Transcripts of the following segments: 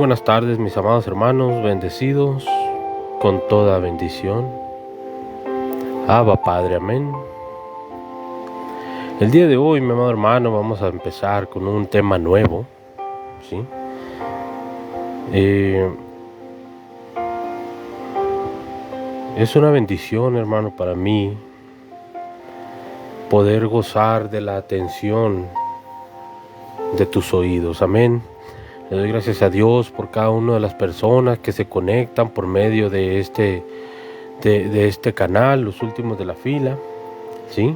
buenas tardes, mis amados hermanos, bendecidos con toda bendición. Abba Padre, amén. El día de hoy, mi amado hermano, vamos a empezar con un tema nuevo, ¿sí? Es una bendición, hermano, para mí poder gozar de la atención de tus oídos, amén. Le doy gracias a Dios por cada una de las personas que se conectan por medio de este canal, los últimos de la fila, ¿sí?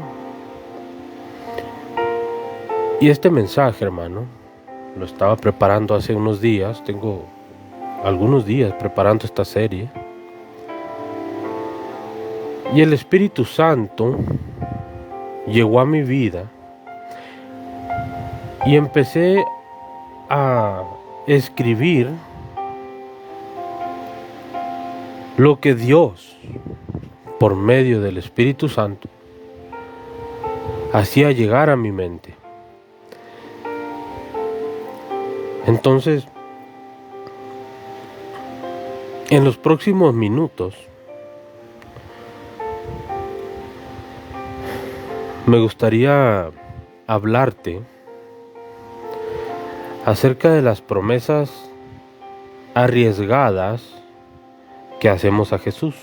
Y este mensaje, hermano, lo estaba preparando hace unos días. Tengo algunos días preparando esta serie. Y el Espíritu Santo llegó a mi vida y empecé a escribir lo que Dios, por medio del Espíritu Santo, hacía llegar a mi mente. Entonces, en los próximos minutos, me gustaría hablarte acerca de las promesas arriesgadas que hacemos a Jesús,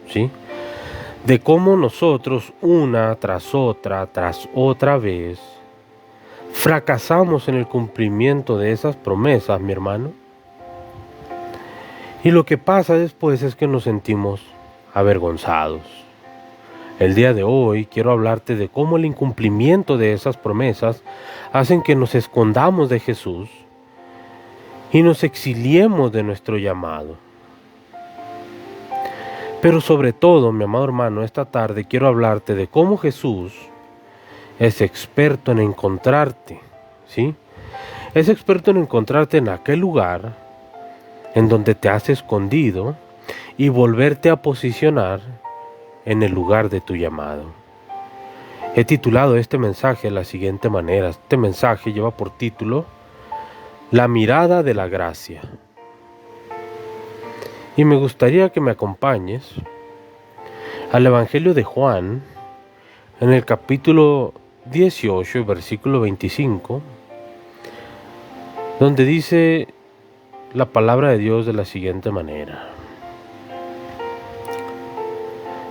¿sí? De cómo nosotros una tras otra vez fracasamos en el cumplimiento de esas promesas, mi hermano. Y lo que pasa después es que nos sentimos avergonzados. El día de hoy quiero hablarte de cómo el incumplimiento de esas promesas hacen que nos escondamos de Jesús y nos exiliemos de nuestro llamado. Pero sobre todo, mi amado hermano, esta tarde quiero hablarte de cómo Jesús es experto en encontrarte, ¿sí? Es experto en encontrarte en aquel lugar en donde te has escondido y volverte a posicionar en el lugar de tu llamado. He titulado este mensaje de la siguiente manera. Este mensaje lleva por título La mirada de la gracia. Y me gustaría que me acompañes al Evangelio de Juan, en el capítulo 18, versículo 25, donde dice la palabra de Dios de la siguiente manera.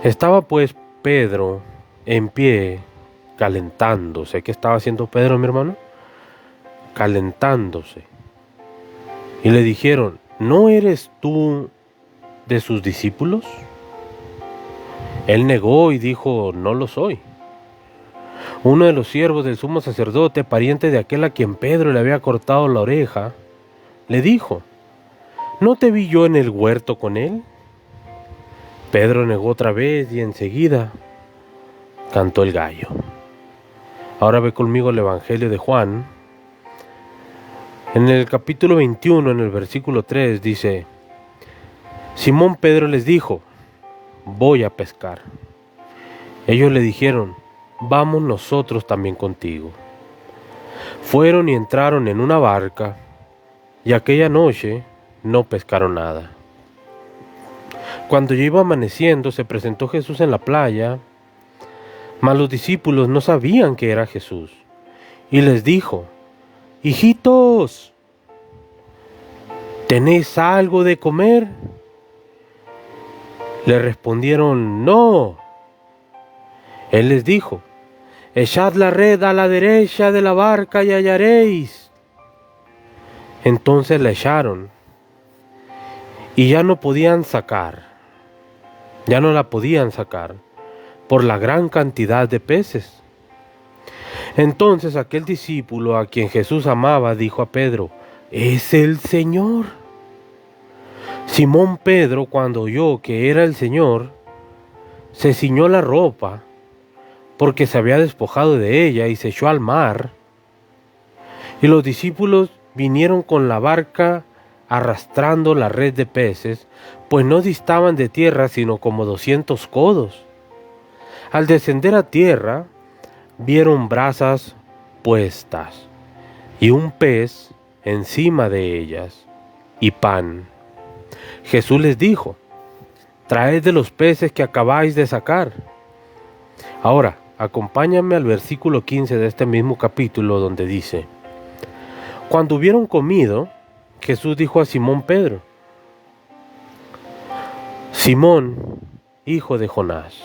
Estaba pues Pedro en pie, calentándose. ¿Qué estaba haciendo Pedro, mi hermano? Calentándose. Y le dijeron, ¿no eres tú de sus discípulos? Él negó y dijo, no lo soy. Uno de los siervos del sumo sacerdote, pariente de aquel a quien Pedro le había cortado la oreja, le dijo, ¿no te vi yo en el huerto con él? Pedro negó otra vez y enseguida cantó el gallo. Ahora ve conmigo el Evangelio de Juan. En el capítulo 21, en el versículo 3, dice, Simón Pedro les dijo, voy a pescar. Ellos le dijeron, vamos nosotros también contigo. Fueron y entraron en una barca, y aquella noche no pescaron nada. Cuando ya iba amaneciendo, se presentó Jesús en la playa, mas los discípulos no sabían que era Jesús. Y les dijo, hijitos, ¿tenéis algo de comer? Le respondieron, no. Él les dijo, echad la red a la derecha de la barca y hallaréis. Entonces la echaron y ya no la podían sacar por la gran cantidad de peces. Entonces aquel discípulo a quien Jesús amaba dijo a Pedro, es el Señor. Simón Pedro, cuando oyó que era el Señor, se ciñó la ropa, porque se había despojado de ella, y se echó al mar. Y los discípulos vinieron con la barca arrastrando la red de peces, pues no distaban de tierra sino como 200 codos. Al descender a tierra, vieron brasas puestas y un pez encima de ellas, y pan. Jesús les dijo: traed de los peces que acabáis de sacar. Ahora, acompáñame al versículo 15 de este mismo capítulo, donde dice: cuando hubieron comido, Jesús dijo a Simón Pedro: Simón, hijo de Jonás,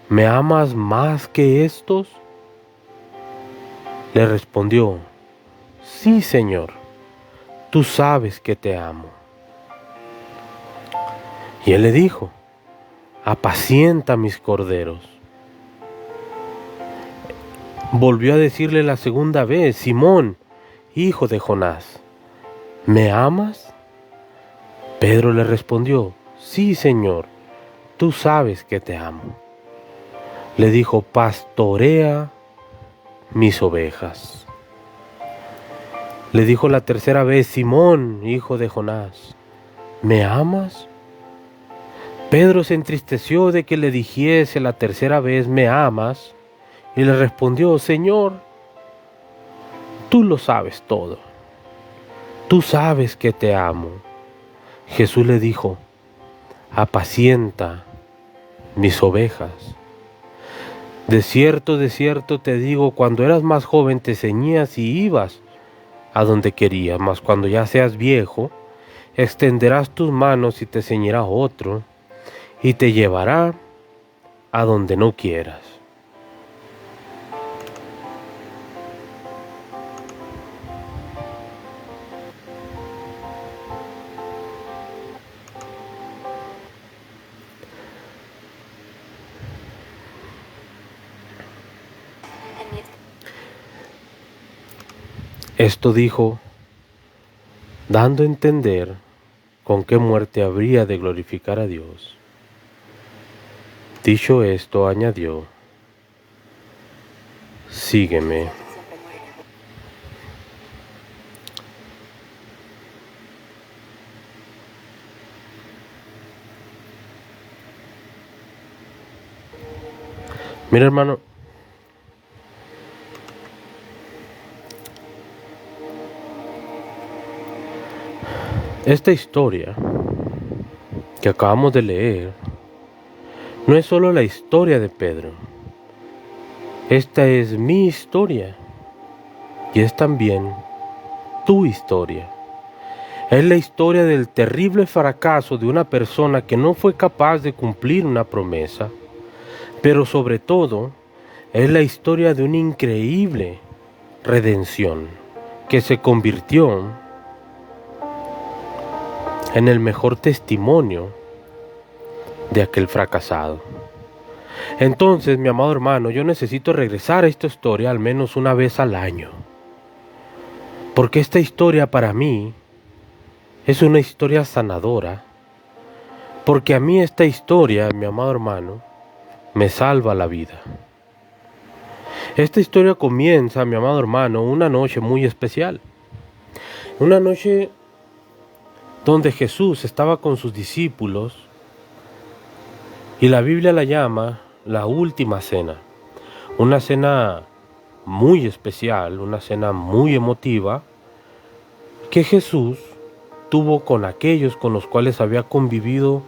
¿me amas más que estos? Le respondió: sí, Señor, tú sabes que te amo. Y él le dijo: apacienta mis corderos. Volvió a decirle la segunda vez: Simón, hijo de Jonás, ¿me amas? Pedro le respondió: sí, Señor, tú sabes que te amo. Le dijo: pastorea mis ovejas. Le dijo la tercera vez: Simón, hijo de Jonás, ¿me amas? Pedro se entristeció de que le dijese la tercera vez: ¿me amas? Y le respondió: Señor, tú lo sabes todo. Tú sabes que te amo. Jesús le dijo: apacienta mis ovejas. De cierto te digo, cuando eras más joven te ceñías y ibas a donde querías, mas cuando ya seas viejo, extenderás tus manos y te ceñirá otro, y te llevará a donde no quieras. Esto dijo, dando a entender con qué muerte habría de glorificar a Dios. Dicho esto, añadió: sígueme. Mira, hermano, esta historia que acabamos de leer no es solo la historia de Pedro. Esta es mi historia y es también tu historia. Es la historia del terrible fracaso de una persona que no fue capaz de cumplir una promesa, pero sobre todo es la historia de una increíble redención que se convirtió en el mejor testimonio de aquel fracasado. Entonces, mi amado hermano, yo necesito regresar a esta historia al menos una vez al año, porque esta historia para mí es una historia sanadora, porque a mí esta historia, mi amado hermano, me salva la vida. Esta historia comienza, mi amado hermano, una noche muy especial, una noche donde Jesús estaba con sus discípulos, y la Biblia la llama la última cena, una cena muy especial, una cena muy emotiva que Jesús tuvo con aquellos con los cuales había convivido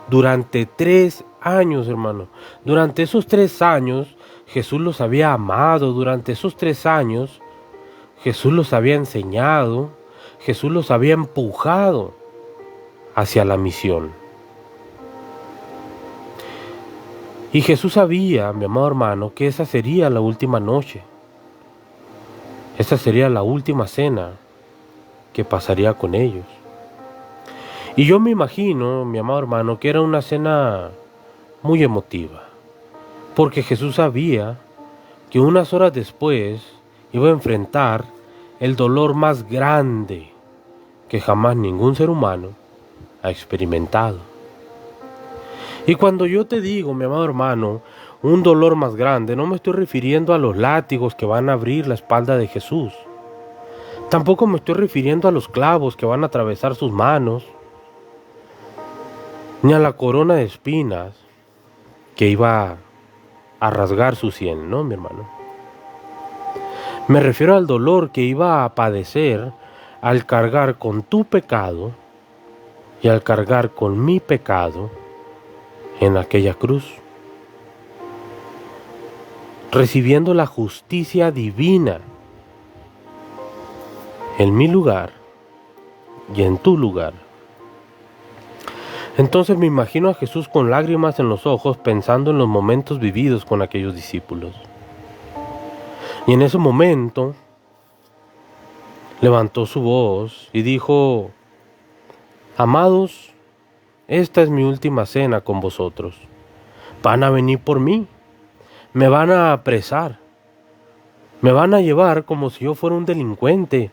durante 3 años, hermano. Durante esos 3 años Jesús los había amado, durante esos 3 años Jesús los había enseñado, Jesús los había empujado hacia la misión. Y Jesús sabía, mi amado hermano, que esa sería la última noche. Esa sería la última cena que pasaría con ellos. Y yo me imagino, mi amado hermano, que era una cena muy emotiva, porque Jesús sabía que unas horas después iba a enfrentar el dolor más grande que jamás ningún ser humano ha experimentado. Y cuando yo te digo, mi amado hermano, un dolor más grande, no me estoy refiriendo a los látigos que van a abrir la espalda de Jesús. Tampoco me estoy refiriendo a los clavos que van a atravesar sus manos, ni a la corona de espinas que iba a rasgar su sien, no, mi hermano. Me refiero al dolor que iba a padecer al cargar con tu pecado y al cargar con mi pecado en aquella cruz, recibiendo la justicia divina en mi lugar y en tu lugar. Entonces me imagino a Jesús con lágrimas en los ojos pensando en los momentos vividos con aquellos discípulos. Y en ese momento levantó su voz y dijo: amados, esta es mi última cena con vosotros. Van a venir por mí, me van a apresar, me van a llevar como si yo fuera un delincuente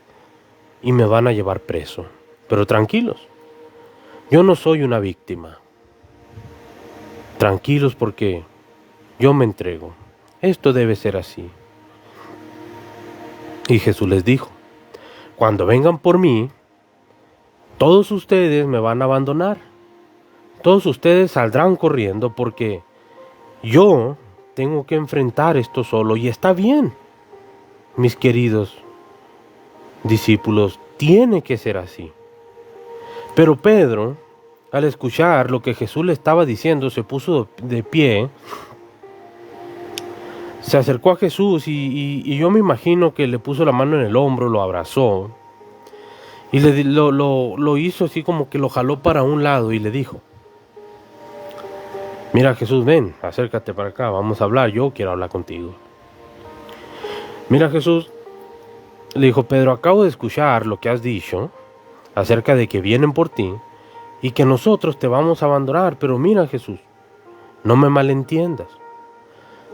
y me van a llevar preso. Pero tranquilos, yo no soy una víctima. Tranquilos porque yo me entrego. Esto debe ser así. Y Jesús les dijo: cuando vengan por mí, todos ustedes me van a abandonar. Todos ustedes saldrán corriendo porque yo tengo que enfrentar esto solo. Y está bien, mis queridos discípulos, tiene que ser así. Pero Pedro, al escuchar lo que Jesús le estaba diciendo, se puso de pie, se acercó a Jesús y yo me imagino que le puso la mano en el hombro, lo abrazó y lo hizo así como que lo jaló para un lado y le dijo: mira Jesús, ven, acércate para acá, vamos a hablar, yo quiero hablar contigo. Mira Jesús, le dijo Pedro, acabo de escuchar lo que has dicho acerca de que vienen por ti y que nosotros te vamos a abandonar, pero mira Jesús, no me malentiendas.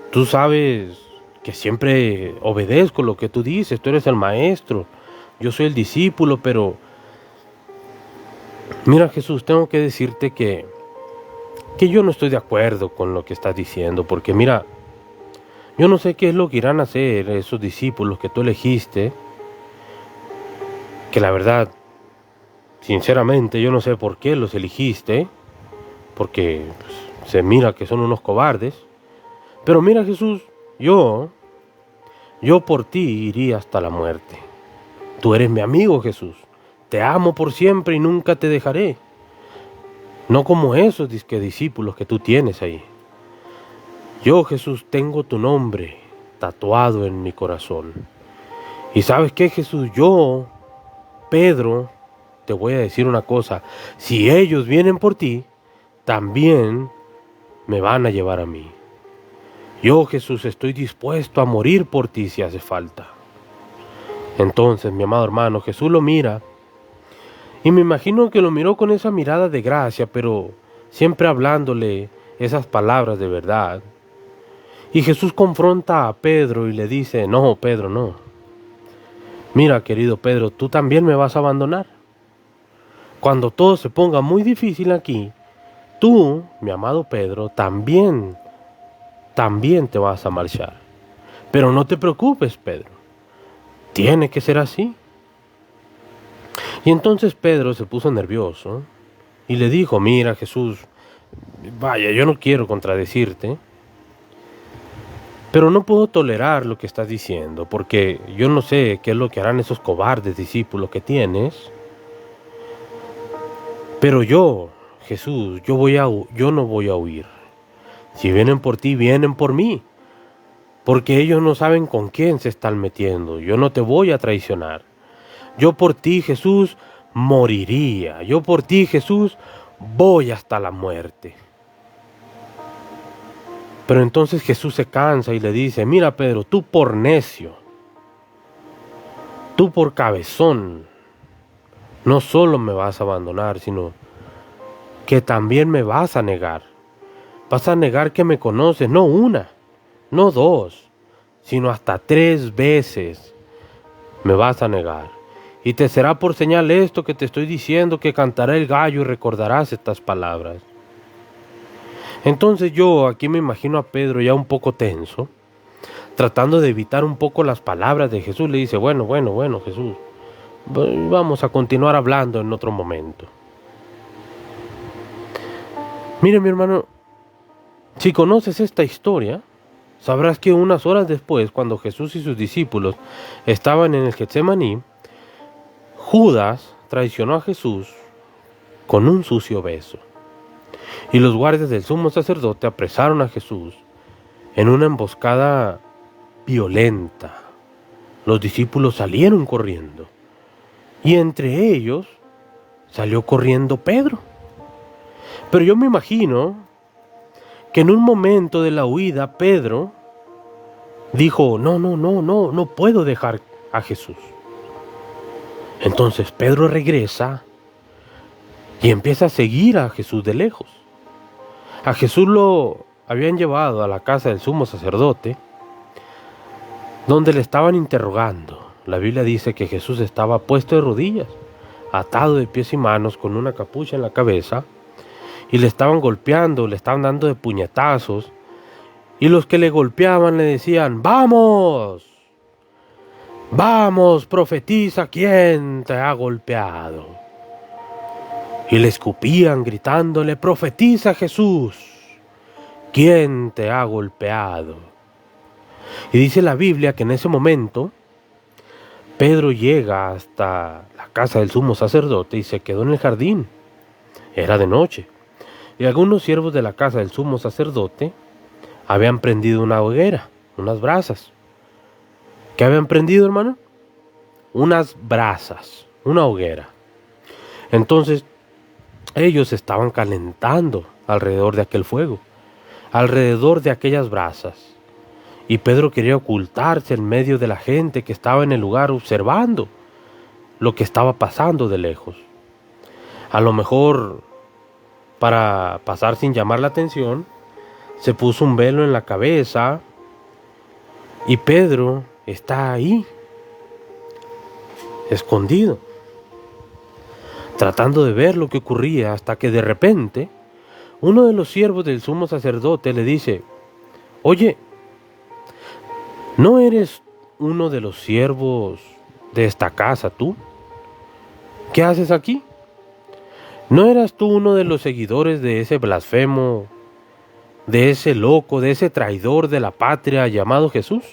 Tú sabes que siempre obedezco lo que tú dices, tú eres el maestro, yo soy el discípulo, pero mira Jesús, tengo que decirte que yo no estoy de acuerdo con lo que estás diciendo, porque mira, yo no sé qué es lo que irán a hacer esos discípulos que tú elegiste, que la verdad, sinceramente, yo no sé por qué los elegiste, porque pues, se mira que son unos cobardes. Pero mira Jesús, yo por ti iría hasta la muerte. Tú eres mi amigo Jesús, te amo por siempre y nunca te dejaré. No como esos discípulos que tú tienes ahí. Yo Jesús tengo tu nombre tatuado en mi corazón. Y ¿sabes qué Jesús? Yo, Pedro, te voy a decir una cosa, si ellos vienen por ti, también me van a llevar a mí. Yo, Jesús, estoy dispuesto a morir por ti si hace falta. Entonces, mi amado hermano, Jesús lo mira, y me imagino que lo miró con esa mirada de gracia, pero siempre hablándole esas palabras de verdad. Y Jesús confronta a Pedro y le dice: no, Pedro, no. Mira, querido Pedro, tú también me vas a abandonar. Cuando todo se ponga muy difícil aquí, tú, mi amado Pedro, también te vas a marchar. Pero no te preocupes, Pedro. Tiene que ser así. Y entonces Pedro se puso nervioso y le dijo: mira, Jesús, vaya, yo no quiero contradecirte, pero no puedo tolerar lo que estás diciendo, porque yo no sé qué es lo que harán esos cobardes discípulos que tienes. Pero yo, Jesús, yo no voy a huir. Si vienen por ti, vienen por mí, porque ellos no saben con quién se están metiendo. Yo no te voy a traicionar. Yo por ti, Jesús, moriría. Yo por ti, Jesús, voy hasta la muerte. Pero entonces Jesús se cansa y le dice: mira, Pedro, tú por necio, tú por cabezón, no solo me vas a abandonar, sino que también me vas a negar. Vas a negar que me conoces, no una, no dos, sino hasta 3 veces me vas a negar. Y te será por señal esto que te estoy diciendo, que cantará el gallo y recordarás estas palabras. Entonces yo aquí me imagino a Pedro ya un poco tenso, tratando de evitar un poco las palabras de Jesús. Le dice: bueno, Jesús, vamos a continuar hablando en otro momento. Mire, mi hermano, si conoces esta historia, sabrás que unas horas después, cuando Jesús y sus discípulos estaban en el Getsemaní, Judas traicionó a Jesús con un sucio beso. Y los guardias del sumo sacerdote apresaron a Jesús en una emboscada violenta. Los discípulos salieron corriendo y entre ellos salió corriendo Pedro. Pero yo me imagino que en un momento de la huida Pedro dijo, no puedo dejar a Jesús. Entonces Pedro regresa y empieza a seguir a Jesús de lejos. A Jesús lo habían llevado a la casa del sumo sacerdote, donde le estaban interrogando. La Biblia dice que Jesús estaba puesto de rodillas, atado de pies y manos, con una capucha en la cabeza, y le estaban golpeando, le estaban dando de puñetazos, y los que le golpeaban le decían, ¡vamos! ¡Vamos, profetiza quién te ha golpeado! Y le escupían gritándole, ¡profetiza Jesús! ¿Quién te ha golpeado? Y dice la Biblia que en ese momento Pedro llega hasta la casa del sumo sacerdote y se quedó en el jardín. Era de noche. Y algunos siervos de la casa del sumo sacerdote habían prendido una hoguera, unas brasas. ¿Qué habían prendido, hermano? Unas brasas, una hoguera. Entonces, ellos estaban calentando alrededor de aquel fuego, alrededor de aquellas brasas. Y Pedro quería ocultarse en medio de la gente que estaba en el lugar observando lo que estaba pasando de lejos. A lo mejor, para pasar sin llamar la atención, se puso un velo en la cabeza y Pedro está ahí, escondido, tratando de ver lo que ocurría, hasta que de repente uno de los siervos del sumo sacerdote le dice, oye, ¿no eres uno de los siervos de esta casa tú? ¿Qué haces aquí? ¿No eras tú uno de los seguidores de ese blasfemo, de ese loco, de ese traidor de la patria llamado Jesús?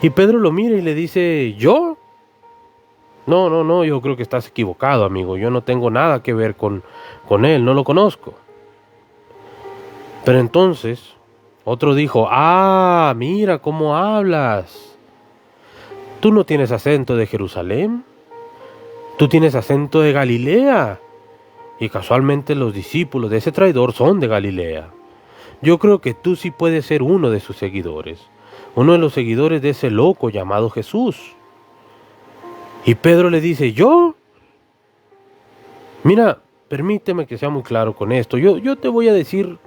Y Pedro lo mira y le dice, ¿yo? No, yo creo que estás equivocado, amigo. Yo no tengo nada que ver con él, no lo conozco. Pero entonces otro dijo, mira cómo hablas. Tú no tienes acento de Jerusalén, tú tienes acento de Galilea. Y casualmente los discípulos de ese traidor son de Galilea. Yo creo que tú sí puedes ser uno de sus seguidores, uno de los seguidores de ese loco llamado Jesús. Y Pedro le dice, ¿yo? Mira, permíteme que sea muy claro con esto. Yo te voy a decir,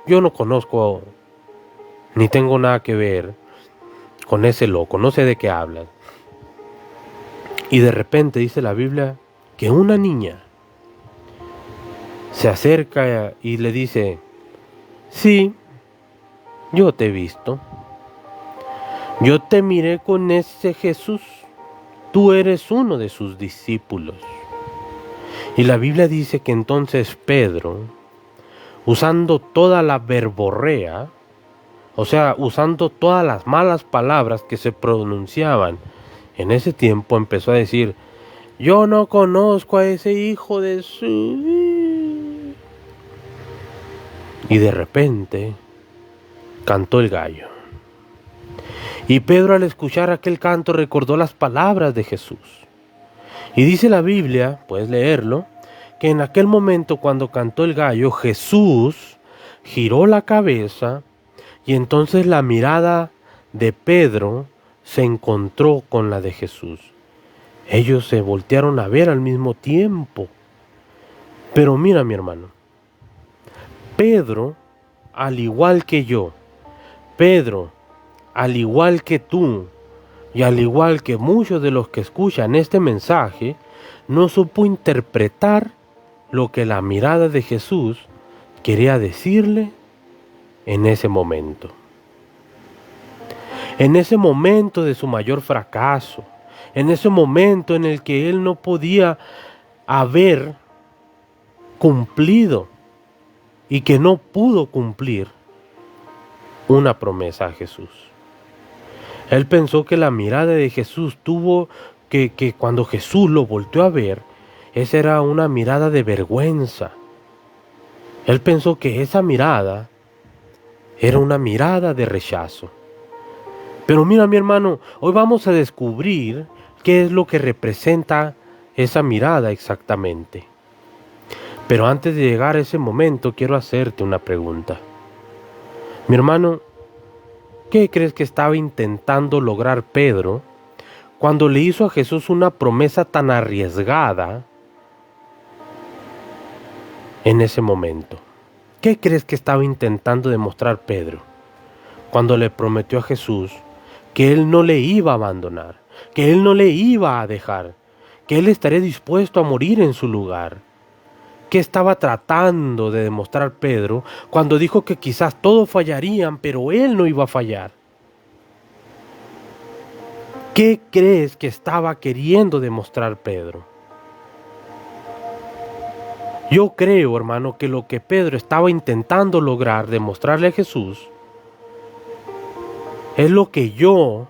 yo no conozco ni tengo nada que ver con ese loco, no sé de qué hablas. Y de repente dice la Biblia que una niña se acerca y le dice, sí, yo te he visto. Yo te miré con ese Jesús. Tú eres uno de sus discípulos. Y la Biblia dice que entonces Pedro, usando toda la verborrea, o sea, usando todas las malas palabras que se pronunciaban en ese tiempo, empezó a decir, yo no conozco a ese hijo de su... Y de repente cantó el gallo. Y Pedro, al escuchar aquel canto, recordó las palabras de Jesús. Y dice la Biblia, puedes leerlo, que en aquel momento cuando cantó el gallo, Jesús giró la cabeza y entonces la mirada de Pedro se encontró con la de Jesús. Ellos se voltearon a ver al mismo tiempo. Pero mira, mi hermano, Pedro, al igual que yo, Pedro, al igual que tú, y al igual que muchos de los que escuchan este mensaje, no supo interpretar lo que la mirada de Jesús quería decirle en ese momento. En ese momento de su mayor fracaso, en ese momento en el que él no podía haber cumplido y que no pudo cumplir una promesa a Jesús. Él pensó que la mirada de Jesús tuvo que cuando Jesús lo volteó a ver, esa era una mirada de vergüenza. Él pensó que esa mirada era una mirada de rechazo. Pero mira, mi hermano, hoy vamos a descubrir qué es lo que representa esa mirada exactamente. Pero antes de llegar a ese momento, quiero hacerte una pregunta. Mi hermano, ¿qué crees que estaba intentando lograr Pedro cuando le hizo a Jesús una promesa tan arriesgada en ese momento? ¿Qué crees que estaba intentando demostrar Pedro cuando le prometió a Jesús que él no le iba a abandonar, que él no le iba a dejar, que él estaría dispuesto a morir en su lugar? ¿Qué estaba tratando de demostrar Pedro cuando dijo que quizás todos fallarían, pero él no iba a fallar? ¿Qué crees que estaba queriendo demostrar Pedro? Yo creo, hermano, que lo que Pedro estaba intentando lograr demostrarle a Jesús es lo que yo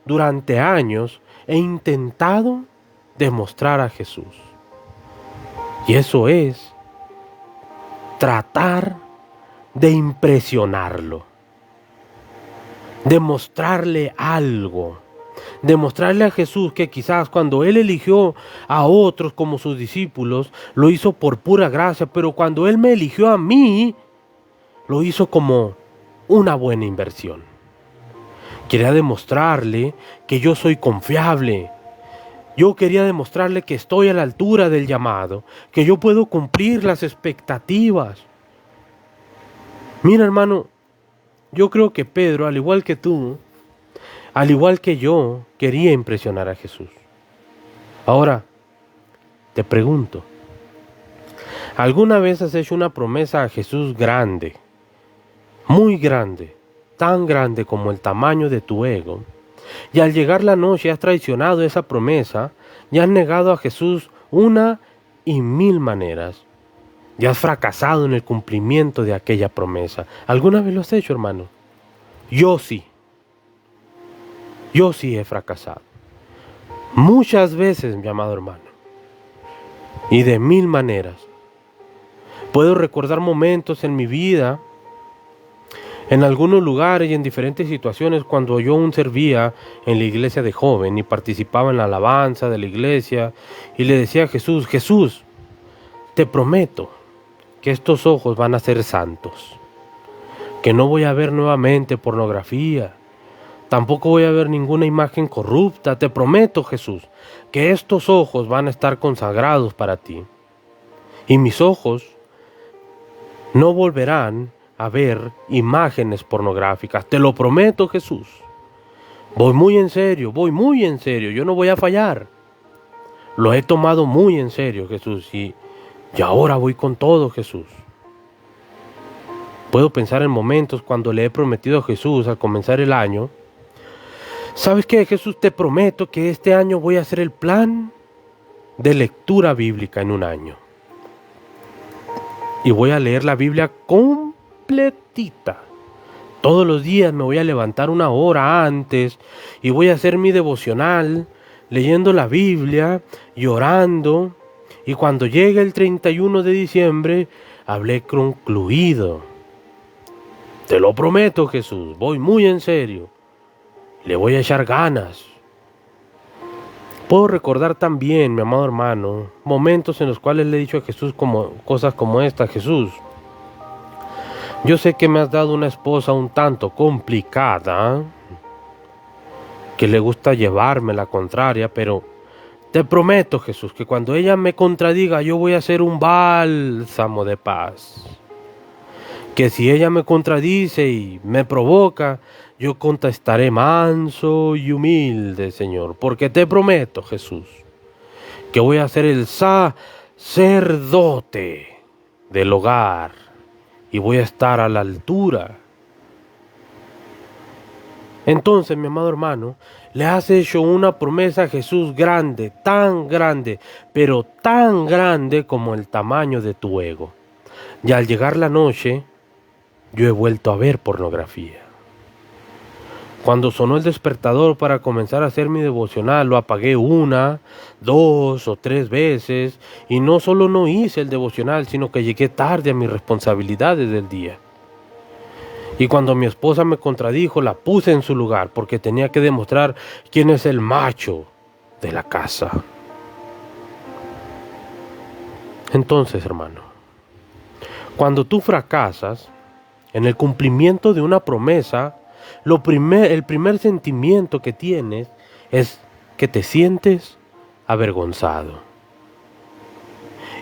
durante años he intentado demostrar a Jesús. Y eso es tratar de impresionarlo, demostrarle algo, demostrarle a Jesús que quizás cuando Él eligió a otros como sus discípulos, lo hizo por pura gracia, pero cuando Él me eligió a mí, lo hizo como una buena inversión. Quería demostrarle que yo soy confiable. Yo quería demostrarle que estoy a la altura del llamado, que yo puedo cumplir las expectativas. Mira, hermano, yo creo que Pedro, al igual que tú, al igual que yo, quería impresionar a Jesús. Ahora, te pregunto, ¿alguna vez has hecho una promesa a Jesús grande, muy grande, tan grande como el tamaño de tu ego, y al llegar la noche has traicionado esa promesa y has negado a Jesús una y mil maneras, y has fracasado en el cumplimiento de aquella promesa? ¿Alguna vez lo has hecho, hermano? Yo sí he fracasado muchas veces, mi amado hermano, y de mil maneras. Puedo recordar momentos en mi vida, en algunos lugares y en diferentes situaciones, cuando yo aún servía en la iglesia de joven y participaba en la alabanza de la iglesia, y le decía a Jesús: Jesús, te prometo que estos ojos van a ser santos, que no voy a ver nuevamente pornografía, tampoco voy a ver ninguna imagen corrupta. Te prometo, Jesús, que estos ojos van a estar consagrados para ti, y mis ojos no volverán a ver imágenes pornográficas. Te lo prometo, Jesús. Voy muy en serio, yo no voy a fallar. Lo he tomado muy en serio, Jesús, y ahora voy con todo, Jesús. Puedo pensar en momentos cuando le he prometido a Jesús al comenzar el año: ¿sabes qué, Jesús? Te prometo que este año voy a hacer el plan de lectura bíblica en un año. Y voy a leer la Biblia completita. Todos los días me voy a levantar una hora antes y voy a hacer mi devocional, leyendo la Biblia y orando. Y cuando llegue el 31 de diciembre, habré concluido. Te lo prometo, Jesús, voy muy en serio. Le voy a echar ganas. Puedo recordar también, mi amado hermano, momentos en los cuales le he dicho a Jesús cosas como esta: Jesús, yo sé que me has dado una esposa un tanto complicada, que le gusta llevarme la contraria, pero te prometo, Jesús, que cuando ella me contradiga, yo voy a ser un bálsamo de paz. Que si ella me contradice y me provoca, yo contestaré manso y humilde, Señor, porque te prometo, Jesús, que voy a ser el sacerdote del hogar y voy a estar a la altura. Entonces, mi amado hermano, le has hecho una promesa a Jesús grande, tan grande, pero tan grande como el tamaño de tu ego. Y al llegar la noche, yo he vuelto a ver pornografía. Cuando sonó el despertador para comenzar a hacer mi devocional, lo apagué 1, 2 o 3 veces, y no solo no hice el devocional, sino que llegué tarde a mis responsabilidades del día. Y cuando mi esposa me contradijo, la puse en su lugar, porque tenía que demostrar quién es el macho de la casa. Entonces, hermano, cuando tú fracasas en el cumplimiento de una promesa, el primer sentimiento que tienes es que te sientes avergonzado.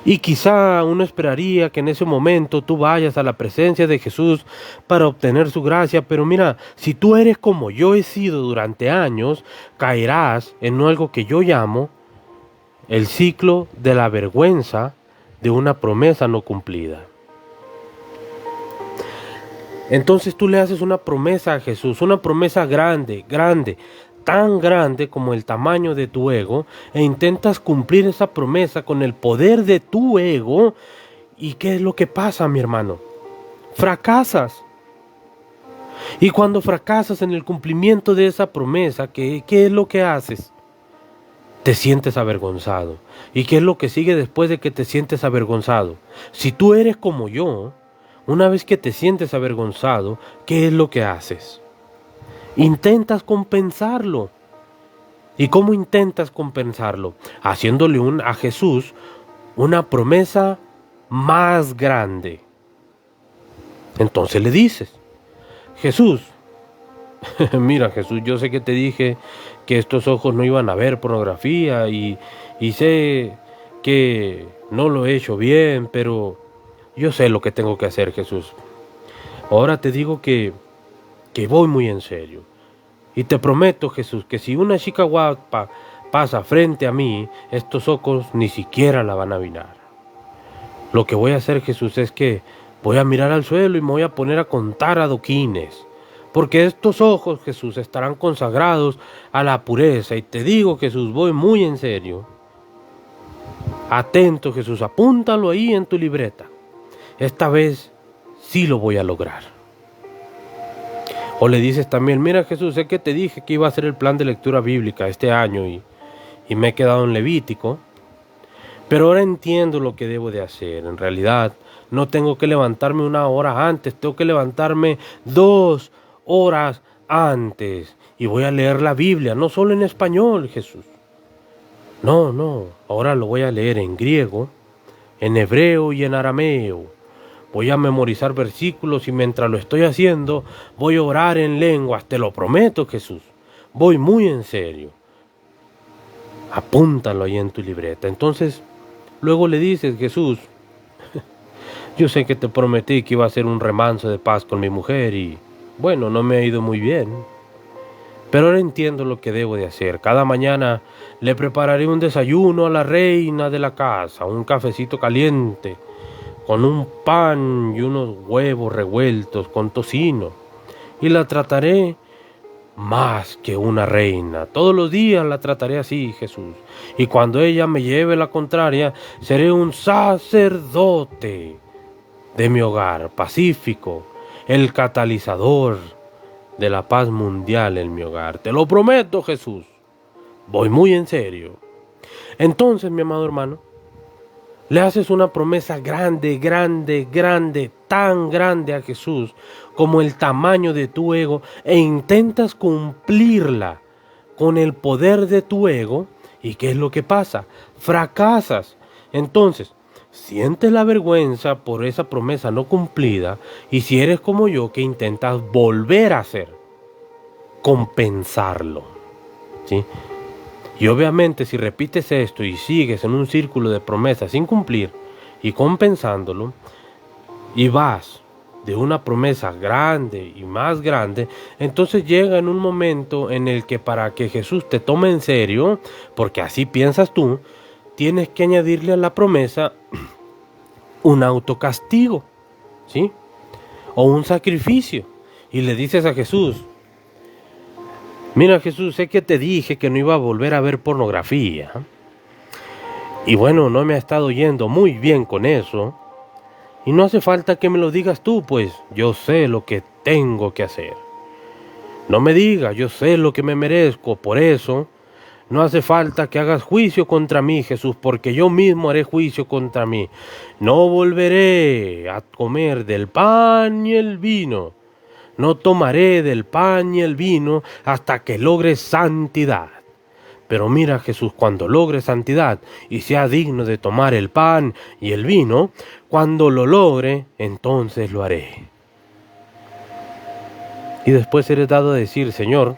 Y quizá uno esperaría que en ese momento tú vayas a la presencia de Jesús para obtener su gracia, pero mira, si tú eres como yo he sido durante años, caerás en algo que yo llamo el ciclo de la vergüenza de una promesa no cumplida. Entonces tú le haces una promesa a Jesús, una promesa grande, tan grande como el tamaño de tu ego, e intentas cumplir esa promesa con el poder de tu ego. ¿Y qué es lo que pasa, mi hermano? Fracasas. Y cuando fracasas en el cumplimiento de esa promesa, ¿qué es lo que haces? Te sientes avergonzado. ¿Y qué es lo que sigue después de que te sientes avergonzado? Si tú eres como yo, una vez que te sientes avergonzado, ¿qué es lo que haces? Intentas compensarlo. ¿Y cómo intentas compensarlo? Haciéndole a Jesús una promesa más grande. Entonces le dices, Jesús, mira Jesús, yo sé que te dije que estos ojos no iban a ver pornografía y sé que no lo he hecho bien, pero yo sé lo que tengo que hacer, Jesús. Ahora te digo que voy muy en serio. Y te prometo, Jesús, que si una chica guapa pasa frente a mí, estos ojos ni siquiera la van a mirar. Lo que voy a hacer, Jesús, es que voy a mirar al suelo y me voy a poner a contar adoquines. Porque estos ojos, Jesús, estarán consagrados a la pureza. Y te digo, Jesús, voy muy en serio. Atento, Jesús, apúntalo ahí en tu libreta. Esta vez sí lo voy a lograr. O le dices también, mira Jesús, sé que te dije que iba a hacer el plan de lectura bíblica este año y me he quedado en Levítico, pero ahora entiendo lo que debo de hacer. En realidad, no tengo que levantarme 1 hora antes, tengo que levantarme 2 horas antes. Y voy a leer la Biblia, no solo en español, Jesús. No, ahora lo voy a leer en griego, en hebreo y en arameo. Voy a memorizar versículos y mientras lo estoy haciendo, voy a orar en lenguas. Te lo prometo, Jesús. Voy muy en serio. Apúntalo ahí en tu libreta. Entonces, luego le dices, Jesús, yo sé que te prometí que iba a hacer un remanso de paz con mi mujer y, bueno, no me ha ido muy bien. Pero ahora entiendo lo que debo de hacer. Cada mañana le prepararé un desayuno a la reina de la casa, un cafecito caliente, con un pan y unos huevos revueltos con tocino, y la trataré más que una reina. Todos los días la trataré así, Jesús, y cuando ella me lleve la contraria, seré un sacerdote de mi hogar, pacífico, el catalizador de la paz mundial en mi hogar. Te lo prometo, Jesús. Voy muy en serio. Entonces, mi amado hermano, le haces una promesa grande, tan grande a Jesús como el tamaño de tu ego e intentas cumplirla con el poder de tu ego. ¿Y qué es lo que pasa? Fracasas. Entonces, sientes la vergüenza por esa promesa no cumplida y si eres como yo que intentas volver a hacer, compensarlo, ¿sí? Y obviamente si repites esto y sigues en un círculo de promesas sin cumplir y compensándolo, y vas de una promesa grande y más grande, entonces llega en un momento en el que para que Jesús te tome en serio, porque así piensas tú, tienes que añadirle a la promesa un autocastigo, ¿sí? O un sacrificio. Y le dices a Jesús, mira Jesús, sé que te dije que no iba a volver a ver pornografía. Y bueno, no me ha estado yendo muy bien con eso. Y no hace falta que me lo digas tú, pues yo sé lo que tengo que hacer. No me digas, yo sé lo que me merezco, por eso no hace falta que hagas juicio contra mí, Jesús, porque yo mismo haré juicio contra mí. No volveré a comer del pan y el vino. No tomaré del pan y el vino hasta que logre santidad. Pero mira, Jesús, cuando logre santidad y sea digno de tomar el pan y el vino, cuando lo logre, entonces lo haré. Y después eres dado a decir, Señor,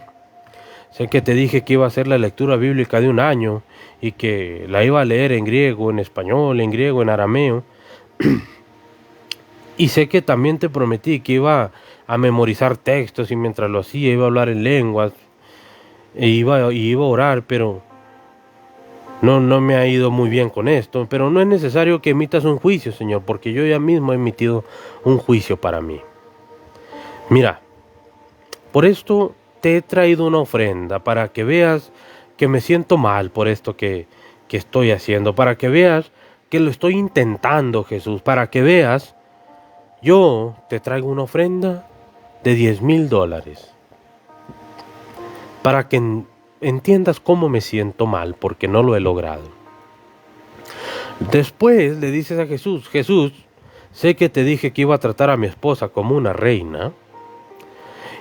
sé que te dije que iba a hacer la lectura bíblica de un año y que la iba a leer en griego, en español, en griego, en arameo. Y sé que también te prometí que iba a memorizar textos y mientras lo hacía iba a hablar en lenguas e iba a orar, pero no me ha ido muy bien con esto. Pero no es necesario que emitas un juicio, Señor, porque yo ya mismo he emitido un juicio para mí. Mira, por esto te he traído una ofrenda para que veas que me siento mal por esto que estoy haciendo, para que veas que lo estoy intentando, Jesús, para que veas, yo te traigo una ofrenda de $10,000, para que entiendas cómo me siento mal porque no lo he logrado. Después le dices a Jesús, Jesús, sé que te dije que iba a tratar a mi esposa como una reina,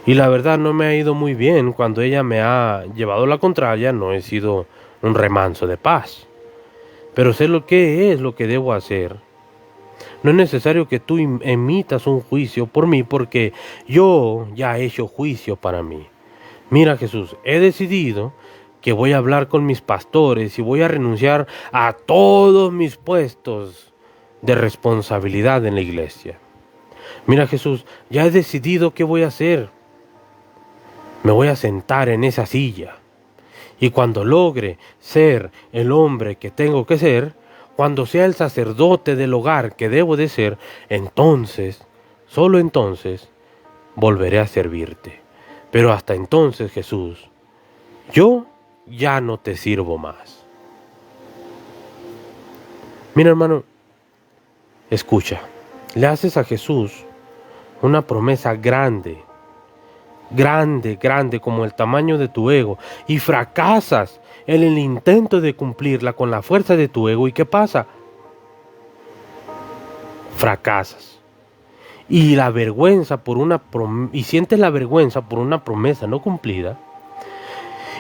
y la verdad no me ha ido muy bien. Cuando ella me ha llevado la contraria, no he sido un remanso de paz. Pero sé lo que es lo que debo hacer. No es necesario que tú emitas un juicio por mí, porque yo ya he hecho juicio para mí. Mira, Jesús, he decidido que voy a hablar con mis pastores y voy a renunciar a todos mis puestos de responsabilidad en la iglesia. Mira, Jesús, ya he decidido qué voy a hacer. Me voy a sentar en esa silla y cuando logre ser el hombre que tengo que ser, cuando sea el sacerdote del hogar que debo de ser, entonces, solo entonces, volveré a servirte. Pero hasta entonces, Jesús, yo ya no te sirvo más. Mira, hermano, escucha, le haces a Jesús una promesa grande, grande como el tamaño de tu ego, y fracasas en el intento de cumplirla con la fuerza de tu ego. ¿Y qué pasa? Fracasas. Y la vergüenza y sientes la vergüenza por una promesa no cumplida.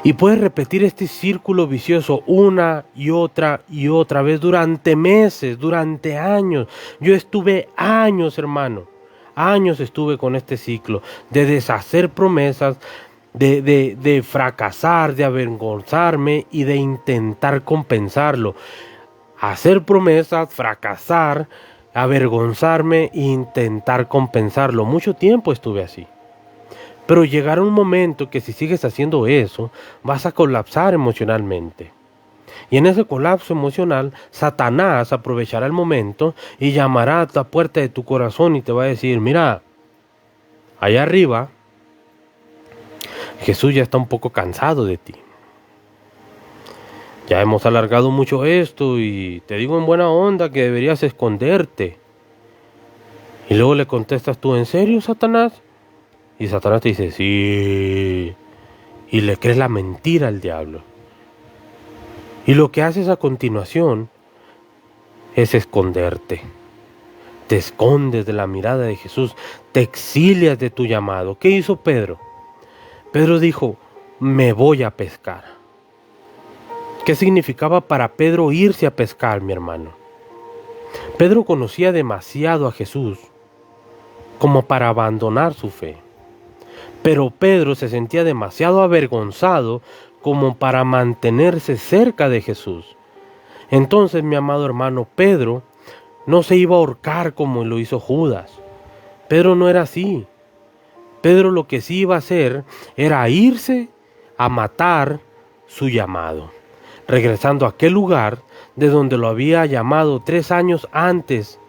Y puedes repetir este círculo vicioso una y otra vez durante meses, durante años. Yo estuve años, hermano. Años estuve con este ciclo de deshacer promesas, de fracasar, de avergonzarme y de intentar compensarlo. Hacer promesas, fracasar, avergonzarme e intentar compensarlo. Mucho tiempo estuve así. Pero llegará un momento que si sigues haciendo eso, vas a colapsar emocionalmente. Y en ese colapso emocional, Satanás aprovechará el momento y llamará a la puerta de tu corazón y te va a decir, mira, allá arriba, Jesús ya está un poco cansado de ti. Ya hemos alargado mucho esto y te digo en buena onda que deberías esconderte. Y luego le contestas tú, ¿en serio, Satanás? Y Satanás te dice, sí. Y le crees la mentira al diablo. Y lo que haces a continuación es esconderte. Te escondes de la mirada de Jesús, te exilias de tu llamado. ¿Qué hizo Pedro? Pedro dijo, me voy a pescar. ¿Qué significaba para Pedro irse a pescar, mi hermano? Pedro conocía demasiado a Jesús como para abandonar su fe. Pero Pedro se sentía demasiado avergonzado como para mantenerse cerca de Jesús. Entonces, mi amado hermano, Pedro no se iba a ahorcar como lo hizo Judas. Pedro no era así. Pedro lo que sí iba a hacer era irse a matar su llamado, regresando a aquel lugar de donde lo había llamado 3 años antes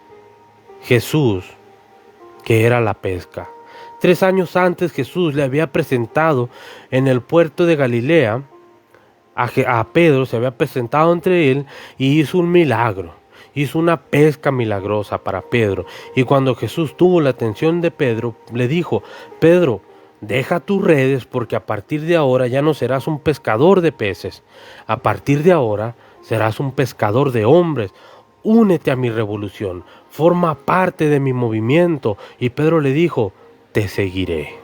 Jesús, que era la pesca. 3 años antes Jesús le había presentado en el puerto de Galilea a Pedro, se había presentado entre él y hizo un milagro, hizo una pesca milagrosa para Pedro. Y cuando Jesús tuvo la atención de Pedro, le dijo, Pedro, deja tus redes porque a partir de ahora ya no serás un pescador de peces. A partir de ahora serás un pescador de hombres. Únete a mi revolución, forma parte de mi movimiento. Y Pedro le dijo, te seguiré.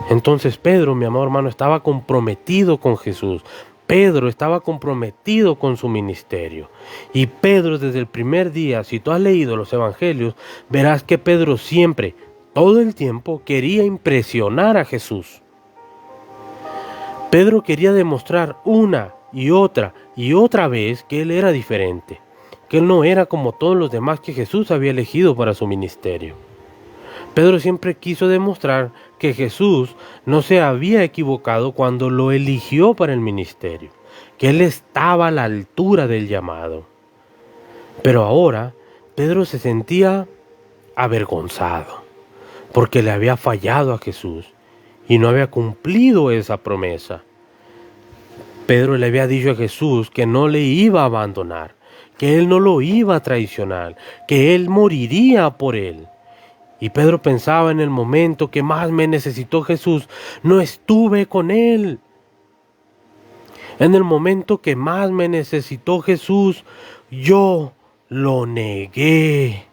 Entonces Pedro, mi amado hermano, estaba comprometido con Jesús. Pedro estaba comprometido con su ministerio. Y Pedro desde el primer día, si tú has leído los evangelios, verás que Pedro siempre, todo el tiempo, quería impresionar a Jesús. Pedro quería demostrar una y otra vez que él era diferente, que él no era como todos los demás que Jesús había elegido para su ministerio. Pedro siempre quiso demostrar que Jesús no se había equivocado cuando lo eligió para el ministerio, que él estaba a la altura del llamado. Pero ahora Pedro se sentía avergonzado porque le había fallado a Jesús y no había cumplido esa promesa. Pedro le había dicho a Jesús que no le iba a abandonar, que él no lo iba a traicionar, que él moriría por él. Y Pedro pensaba, en el momento que más me necesitó Jesús, no estuve con él. En el momento que más me necesitó Jesús, yo lo negué.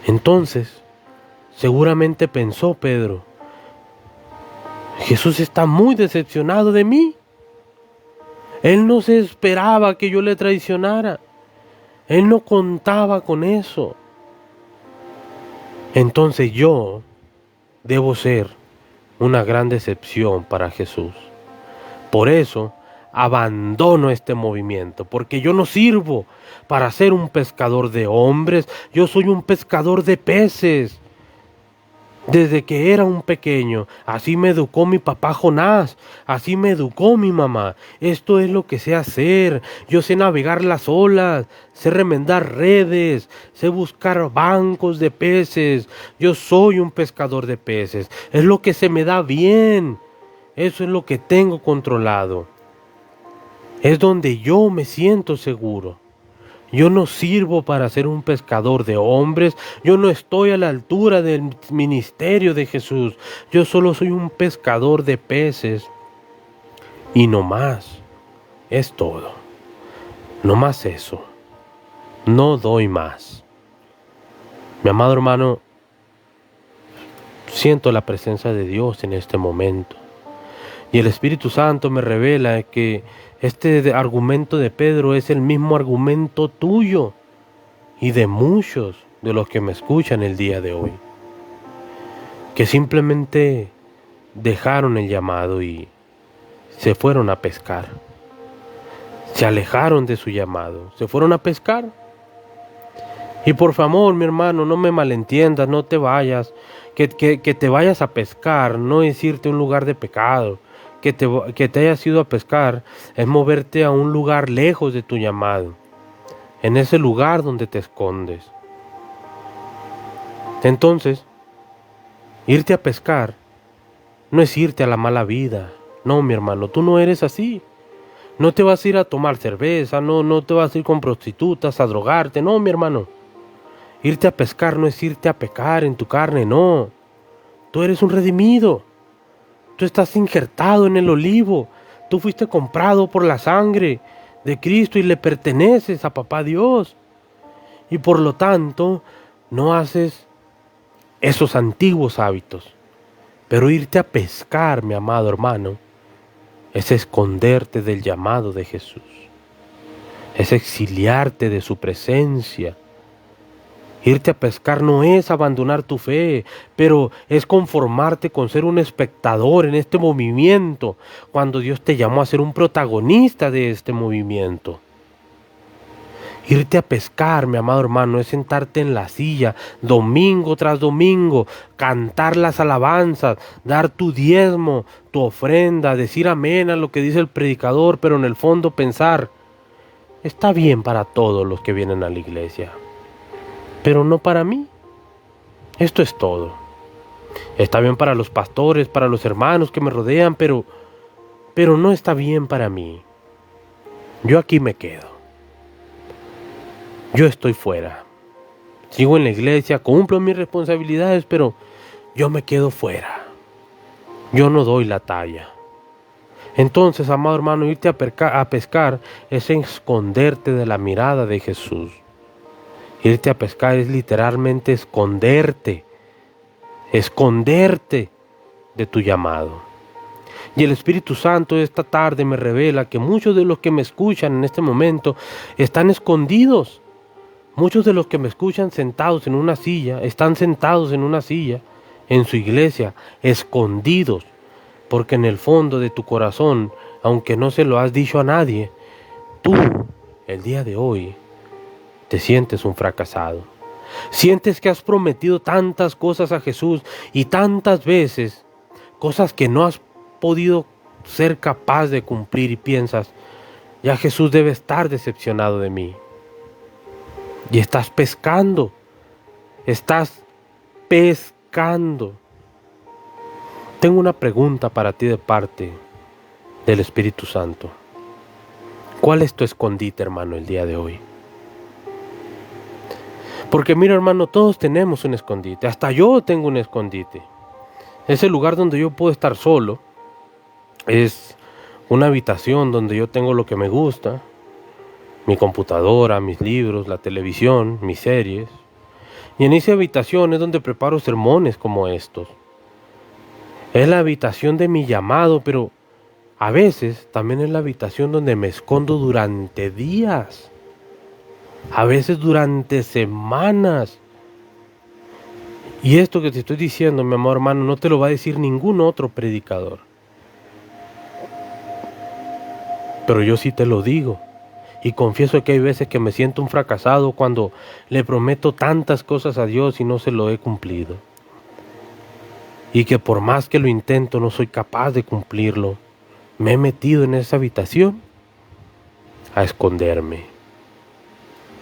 Entonces, seguramente pensó Pedro, Jesús está muy decepcionado de mí. Él no se esperaba que yo le traicionara. Él no contaba con eso. Entonces yo debo ser una gran decepción para Jesús. Por eso abandono este movimiento, porque yo no sirvo para ser un pescador de hombres, yo soy un pescador de peces. Desde que era un pequeño, así me educó mi papá Jonás, así me educó mi mamá. Esto es lo que sé hacer. Yo sé navegar las olas, sé remendar redes, sé buscar bancos de peces. Yo soy un pescador de peces. Es lo que se me da bien. Eso es lo que tengo controlado. Es donde yo me siento seguro. Yo no sirvo para ser un pescador de hombres, yo no estoy a la altura del ministerio de Jesús, yo solo soy un pescador de peces y no más, es todo, no más eso, no doy más. Mi amado hermano, siento la presencia de Dios en este momento y el Espíritu Santo me revela que este argumento de Pedro es el mismo argumento tuyo y de muchos de los que me escuchan el día de hoy, que simplemente dejaron el llamado y se fueron a pescar, se alejaron de su llamado, se fueron a pescar. Y por favor, mi hermano, no me malentiendas, no te vayas, que te vayas a pescar no es irte a un lugar de pecado. Que te hayas ido a pescar es moverte a un lugar lejos de tu llamado, en ese lugar donde te escondes. Entonces, irte a pescar no es irte a la mala vida. No, mi hermano, tú no eres así. No te vas a ir a tomar cerveza, no te vas a ir con prostitutas, a drogarte. No, mi hermano. Irte a pescar no es irte a pecar en tu carne, no. Tú eres un redimido. Tú estás injertado en el olivo. Tú fuiste comprado por la sangre de Cristo y le perteneces a Papá Dios. Y por lo tanto, no haces esos antiguos hábitos. Pero irte a pescar, mi amado hermano, es esconderte del llamado de Jesús. Es exiliarte de su presencia. Irte a pescar no es abandonar tu fe, pero es conformarte con ser un espectador en este movimiento, cuando Dios te llamó a ser un protagonista de este movimiento. Irte a pescar, mi amado hermano, es sentarte en la silla, domingo tras domingo, cantar las alabanzas, dar tu diezmo, tu ofrenda, decir amén a lo que dice el predicador, pero en el fondo pensar, está bien para todos los que vienen a la iglesia, pero no para mí. Esto es todo. Está bien para los pastores, para los hermanos que me rodean, pero no está bien para mí. Yo aquí me quedo. Yo estoy fuera. Sigo en la iglesia, cumplo mis responsabilidades, pero yo me quedo fuera. Yo no doy la talla. Entonces, amado hermano, irte a pescar es esconderte de la mirada de Jesús. Irte a pescar es literalmente esconderte de tu llamado. Y el Espíritu Santo esta tarde me revela que muchos de los que me escuchan en este momento están escondidos. Muchos de los que me escuchan sentados en una silla, están sentados en una silla, en su iglesia, escondidos, porque en el fondo de tu corazón, aunque no se lo has dicho a nadie, tú, el día de hoy, te sientes un fracasado. Sientes que has prometido tantas cosas a Jesús y tantas veces, cosas que no has podido ser capaz de cumplir y piensas, ya Jesús debe estar decepcionado de mí. Y estás pescando. Tengo una pregunta para ti de parte del Espíritu Santo. ¿Cuál es tu escondite, hermano, el día de hoy? Porque mira, hermano, todos tenemos un escondite. Hasta yo tengo un escondite. Es el lugar donde yo puedo estar solo. Es una habitación donde yo tengo lo que me gusta. Mi computadora, mis libros, la televisión, mis series. Y en esa habitación es donde preparo sermones como estos. Es la habitación de mi llamado, pero a veces también es la habitación donde me escondo durante días. A veces durante semanas. Y esto que te estoy diciendo, mi amor hermano, no te lo va a decir ningún otro predicador. Pero yo sí te lo digo. Y confieso que hay veces que me siento un fracasado cuando le prometo tantas cosas a Dios y no se lo he cumplido. Y que por más que lo intento no soy capaz de cumplirlo. Me he metido en esa habitación a esconderme.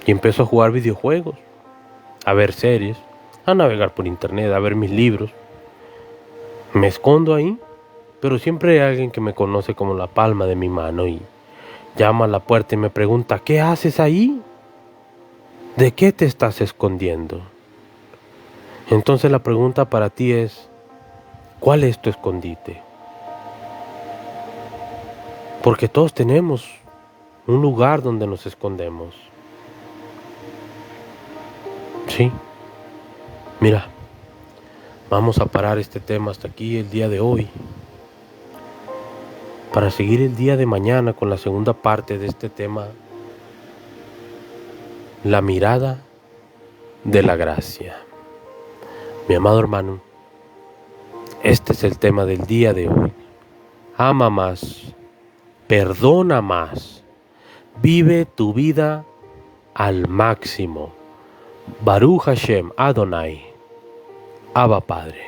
Y empiezo a jugar videojuegos, a ver series, a navegar por internet, a ver mis libros. Me escondo ahí, pero siempre hay alguien que me conoce como la palma de mi mano y llama a la puerta y me pregunta, ¿qué haces ahí? ¿De qué te estás escondiendo? Entonces la pregunta para ti es, ¿cuál es tu escondite? Porque todos tenemos un lugar donde nos escondemos. Sí, mira, vamos a parar este tema hasta aquí el día de hoy, para seguir el día de mañana con la segunda parte de este tema, la mirada de la gracia. Mi amado hermano, este es el tema del día de hoy. Ama más, perdona más, vive tu vida al máximo. Baruch Hashem Adonai, Abba Padre.